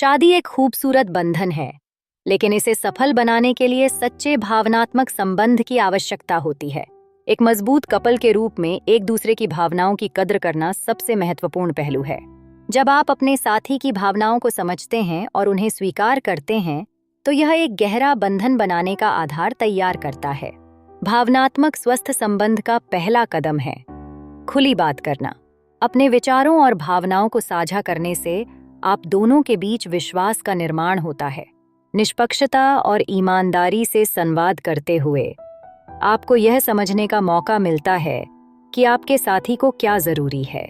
शादी एक खूबसूरत बंधन है, लेकिन इसे सफल बनाने के लिए सच्चे भावनात्मक संबंध की आवश्यकता होती है। एक मजबूत कपल के रूप में एक दूसरे की भावनाओं की कद्र करना सबसे महत्वपूर्ण पहलू है। जब आप अपने साथी की भावनाओं को समझते हैं और उन्हें स्वीकार करते हैं, तो यह एक गहरा बंधन बनाने का आधार तैयार करता है। भावनात्मक स्वस्थ संबंध का पहला कदम है खुली बात करना। अपने विचारों और भावनाओं को साझा करने से आप दोनों के बीच विश्वास का निर्माण होता है। निष्पक्षता और ईमानदारी से संवाद करते हुए आपको यह समझने का मौका मिलता है कि आपके साथी को क्या जरूरी है।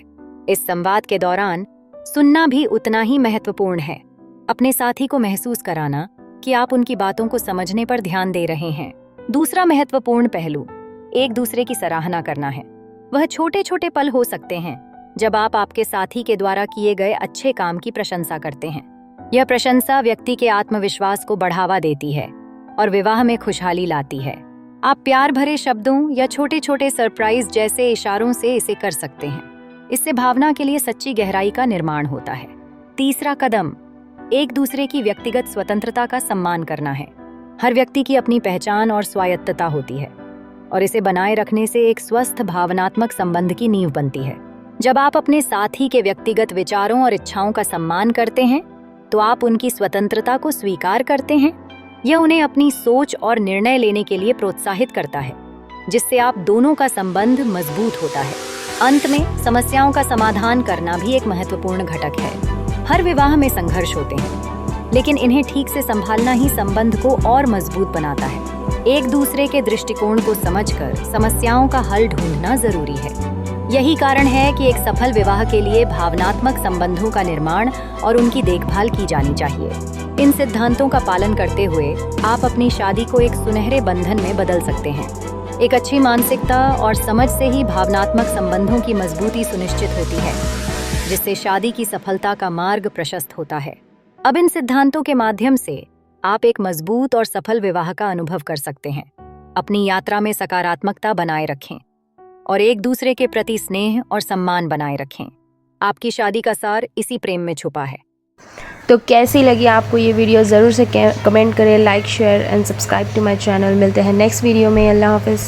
इस संवाद के दौरान सुनना भी उतना ही महत्वपूर्ण है। अपने साथी को महसूस कराना कि आप उनकी बातों को समझने पर ध्यान दे रहे हैं। दूसरा महत्वपूर्ण पहलू एक दूसरे की सराहना करना है। वह छोटे छोटे पल हो सकते हैं जब आप आपके साथी के द्वारा किए गए अच्छे काम की प्रशंसा करते हैं। यह प्रशंसा व्यक्ति के आत्मविश्वास को बढ़ावा देती है और विवाह में खुशहाली लाती है। आप प्यार भरे शब्दों या छोटे छोटे सरप्राइज जैसे इशारों से इसे कर सकते हैं। इससे भावना के लिए सच्ची गहराई का निर्माण होता है। तीसरा कदम एक दूसरे की व्यक्तिगत स्वतंत्रता का सम्मान करना है। हर व्यक्ति की अपनी पहचान और स्वायत्तता होती है और इसे बनाए रखने से एक स्वस्थ भावनात्मक संबंध की नींव बनती है। जब आप अपने साथी के व्यक्तिगत विचारों और इच्छाओं का सम्मान करते हैं, तो आप उनकी स्वतंत्रता को स्वीकार करते हैं। यह उन्हें अपनी सोच और निर्णय लेने के लिए प्रोत्साहित करता है, जिससे आप दोनों का संबंध मजबूत होता है। अंत में समस्याओं का समाधान करना भी एक महत्वपूर्ण घटक है। हर विवाह में संघर्ष होते हैं, लेकिन इन्हें ठीक से संभालना ही संबंध को और मजबूत बनाता है। एक दूसरे के दृष्टिकोण को समझकर समस्याओं का हल ढूंढना जरूरी है। यही कारण है कि एक सफल विवाह के लिए भावनात्मक संबंधों का निर्माण और उनकी देखभाल की जानी चाहिए। इन सिद्धांतों का पालन करते हुए आप अपनी शादी को एक सुनहरे बंधन में बदल सकते हैं। एक अच्छी मानसिकता और समझ से ही भावनात्मक संबंधों की मजबूती सुनिश्चित होती है, जिससे शादी की सफलता का मार्ग प्रशस्त होता है। अब इन सिद्धांतों के माध्यम से आप एक मजबूत और सफल विवाह का अनुभव कर सकते हैं। अपनी यात्रा में सकारात्मकता बनाए रखें और एक दूसरे के प्रति स्नेह और सम्मान बनाए रखें। आपकी शादी का सार इसी प्रेम में छुपा है। तो कैसी लगी आपको ये वीडियो, ज़रूर से कमेंट करें, like share and subscribe to my channel. मिलते हैं नेक्स्ट वीडियो में। अल्लाह हाफिज़।